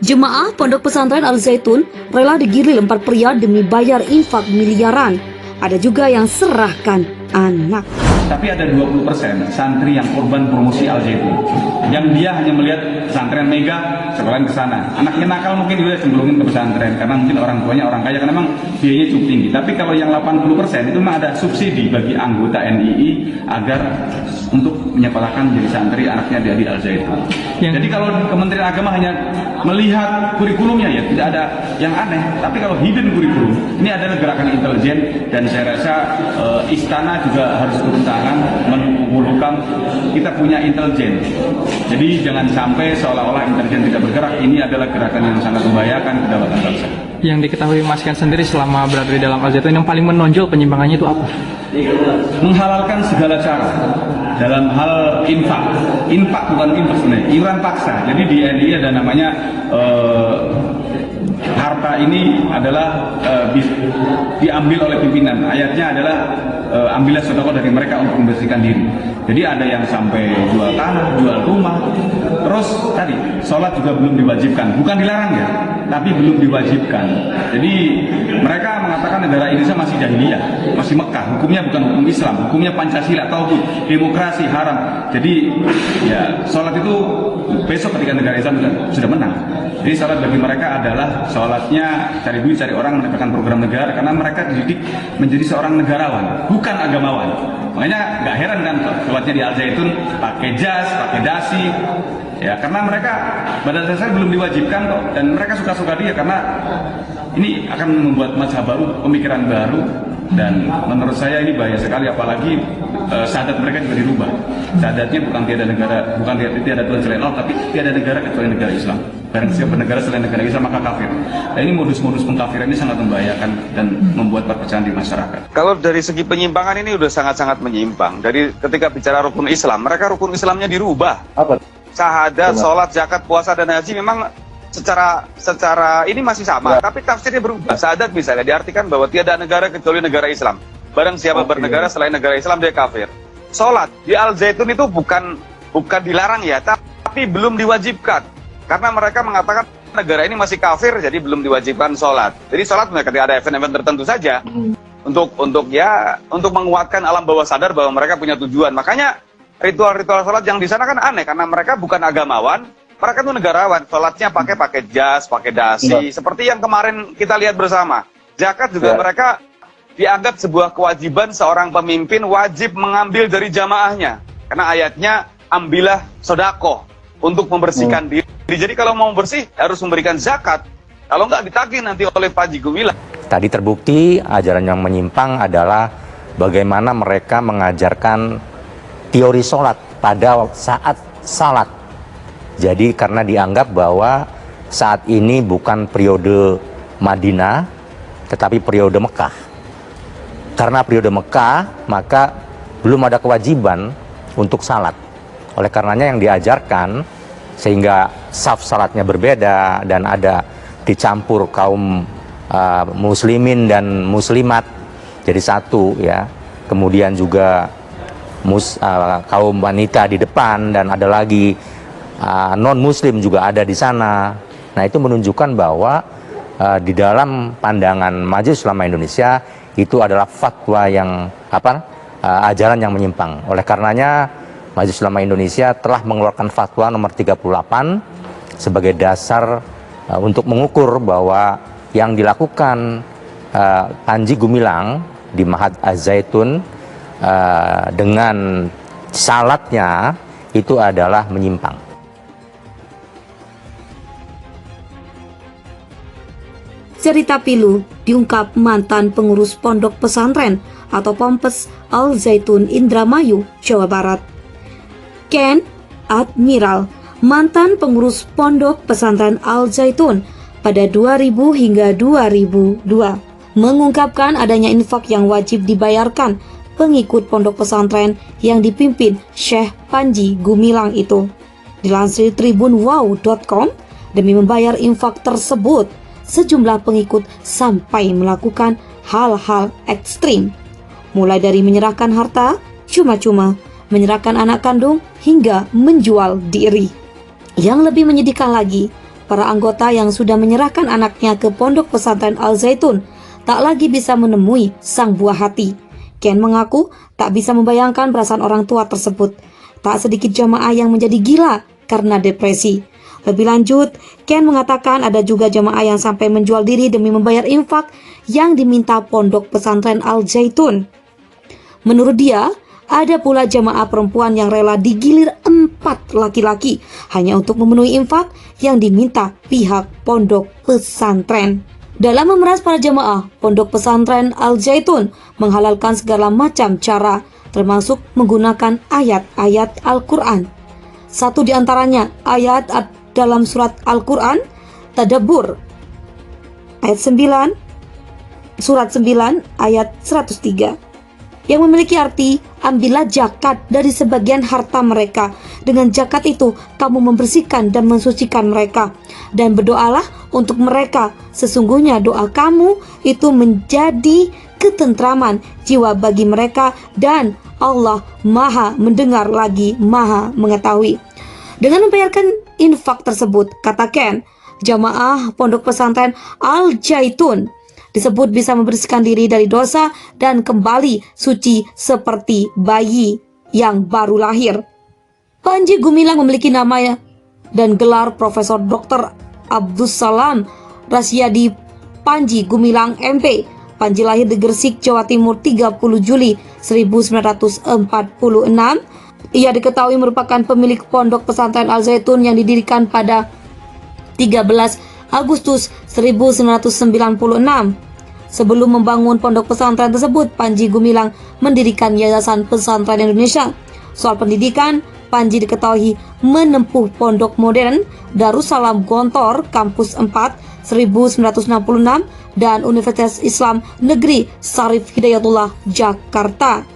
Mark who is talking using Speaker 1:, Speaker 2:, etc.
Speaker 1: Jemaah Pondok Pesantren Al Zaitun rela digilir 4 pria demi bayar infak miliaran. Ada juga yang serahkan anak.
Speaker 2: Tapi ada 20% santri yang korban promosi Al Zaitun, yang dia hanya melihat pesantren mega, sekolahan ke sana. Anaknya nakal mungkin dia cenderungin ke pesantren karena mungkin orang tuanya orang kaya, karena memang biayanya cukup tinggi. Tapi kalau yang 80% itu memang ada subsidi bagi anggota NII agar untuk menyekolahkan jadi santri anaknya di Al Zaitun. Jadi kalau Kementerian Agama hanya melihat kurikulumnya, ya tidak ada yang aneh. Tapi kalau hidden kurikulum, ini adalah gerakan intelijen, dan saya rasa istana juga harus turun tangan menghubungkan kita punya intelijen. Jadi jangan sampai seolah-olah intelijen tidak bergerak. Ini adalah gerakan yang sangat membahayakan kedaulatan bangsa.
Speaker 3: Yang diketahui Mas Ken sendiri selama berada di dalam Al Zaitun, yang paling menonjol penyimpangannya itu apa?
Speaker 2: Menghalalkan segala cara dalam hal infak bukan infak sebenarnya, iuran paksa. Jadi di NII ada namanya harta ini adalah diambil oleh pimpinan. Ayatnya adalah ambillah sedekah dari mereka untuk membersihkan diri. Jadi ada yang sampai jual tanah, jual rumah. Terus tadi sholat juga belum diwajibkan, bukan dilarang ya, tapi belum diwajibkan. Jadi mereka mengatakan negara Indonesia masih jahiliyah, masih Mekah, hukumnya bukan hukum Islam, hukumnya Pancasila, tauhid, demokrasi haram. Jadi ya sholat itu besok ketika negara Islam sudah menang. Jadi sholat bagi mereka adalah sholatnya cari duit, cari orang, menegakkan program negara, karena mereka dididik menjadi seorang negarawan, bukan agamawan. Makanya nggak heran kan sholatnya di Al Zaitun pakai jas, pakai dasi, ya karena mereka pada dasarnya belum diwajibkan kok, dan mereka suka-suka dia karena ini akan membuat mazhab baru, pemikiran baru, dan menurut saya ini bahaya sekali, apalagi syahadat mereka juga dirubah. Syahadatnya bukan tiada Tuhan selain Allah, tapi tiada negara kecuali negara Islam. Barang siapa negara selain negara Islam maka kafir. Nah, ini modus-modus pengkafiran ini sangat membahayakan dan membuat perpecahan di masyarakat.
Speaker 4: Kalau dari segi penyimpangan ini udah sangat-sangat menyimpang. Dari ketika bicara rukun Islam, mereka rukun Islamnya dirubah.
Speaker 5: Apa?
Speaker 4: Syahadat, sholat, zakat, puasa, dan haji memang secara ini masih sama, tapi tafsirnya berubah. Syahadat misalnya diartikan bahwa tiada negara kecuali negara Islam. Barang siapa bernegara selain negara Islam dia kafir. Sholat di Al Zaitun itu bukan dilarang ya, tapi belum diwajibkan. Karena mereka mengatakan negara ini masih kafir, jadi belum diwajibkan sholat. Jadi sholat ketika ada event-event tertentu saja untuk menguatkan alam bawah sadar bahwa mereka punya tujuan. Makanya ritual-ritual sholat yang di sana kan aneh karena mereka bukan agamawan, mereka tuh negarawan. Sholatnya pakai jas, pakai dasi, seperti yang kemarin kita lihat bersama. Zakat juga mereka dianggap sebuah kewajiban seorang pemimpin wajib mengambil dari jamaahnya. Karena ayatnya ambillah sodako untuk membersihkan diri. Jadi kalau mau bersih harus memberikan zakat. Kalau nggak ditagih nanti oleh Panji Gumilang.
Speaker 6: Tadi terbukti ajaran yang menyimpang adalah bagaimana mereka mengajarkan teori sholat pada saat salat. Jadi karena dianggap bahwa saat ini bukan periode Madinah, tetapi periode Mekah. Karena periode Mekah, maka belum ada kewajiban untuk salat. Oleh karenanya yang diajarkan, sehingga saf salatnya berbeda dan ada dicampur kaum muslimin dan muslimat jadi satu ya. Kemudian juga kaum wanita di depan dan ada lagi non muslim juga ada di sana. Nah, itu menunjukkan bahwa di dalam pandangan Majelis Ulama Indonesia itu adalah fatwa yang ajaran yang menyimpang. Oleh karenanya Majelis Ulama Indonesia telah mengeluarkan fatwa nomor 38 sebagai dasar untuk mengukur bahwa yang dilakukan Panji Gumilang di Mahat Al Zaitun dengan salatnya itu adalah menyimpang.
Speaker 1: Cerita pilu diungkap mantan pengurus pondok pesantren atau Pompes Al Zaitun Indramayu, Jawa Barat. Ken Admiral, mantan pengurus pondok pesantren Al Zaitun pada 2000 hingga 2002, mengungkapkan adanya infak yang wajib dibayarkan pengikut pondok pesantren yang dipimpin Syekh Panji Gumilang itu. Dilansir tribunwow.com, demi membayar infak tersebut, sejumlah pengikut sampai melakukan hal-hal ekstrim, mulai dari menyerahkan harta cuma-cuma, menyerahkan anak kandung, hingga menjual diri. Yang lebih menyedihkan lagi, para anggota yang sudah menyerahkan anaknya ke Pondok Pesantren Al Zaitun tak lagi bisa menemui sang buah hati. Ken mengaku tak bisa membayangkan perasaan orang tua tersebut. Tak sedikit jamaah yang menjadi gila karena depresi. Lebih lanjut, Ken mengatakan ada juga jamaah yang sampai menjual diri demi membayar infak yang diminta Pondok Pesantren Al Zaitun. Menurut dia, ada pula jamaah perempuan yang rela digilir 4 laki-laki hanya untuk memenuhi infak yang diminta pihak Pondok Pesantren. Dalam memeras para jamaah, Pondok Pesantren Al Zaitun menghalalkan segala macam cara, termasuk menggunakan ayat-ayat Al-Quran. Satu di antaranya ayat dalam surat Al-Quran Tadabbur ayat 9, surat 9 ayat 103, yang memiliki arti, ambillah zakat dari sebagian harta mereka. Dengan zakat itu kamu membersihkan dan mensucikan mereka, dan berdoalah untuk mereka. Sesungguhnya doa kamu itu menjadi ketentraman jiwa bagi mereka, dan Allah Maha mendengar lagi Maha mengetahui. Dengan membayarkan infak tersebut, kata Ken, jamaah Pondok Pesantren Al Zaitun disebut bisa membersihkan diri dari dosa dan kembali suci seperti bayi yang baru lahir. Panji Gumilang memiliki nama dan gelar Profesor Dr. Abdus Salam Rasyadi Panji Gumilang MP. Panji lahir di Gresik, Jawa Timur 30 Juli 1946. Ia diketahui merupakan pemilik Pondok Pesantren Al Zaitun yang didirikan pada 13 Agustus 1996. Sebelum membangun pondok pesantren tersebut, Panji Gumilang mendirikan Yayasan Pesantren Indonesia. Soal pendidikan, Panji diketahui menempuh pondok modern Darussalam Gontor Kampus 4 1966 dan Universitas Islam Negeri Syarif Hidayatullah Jakarta.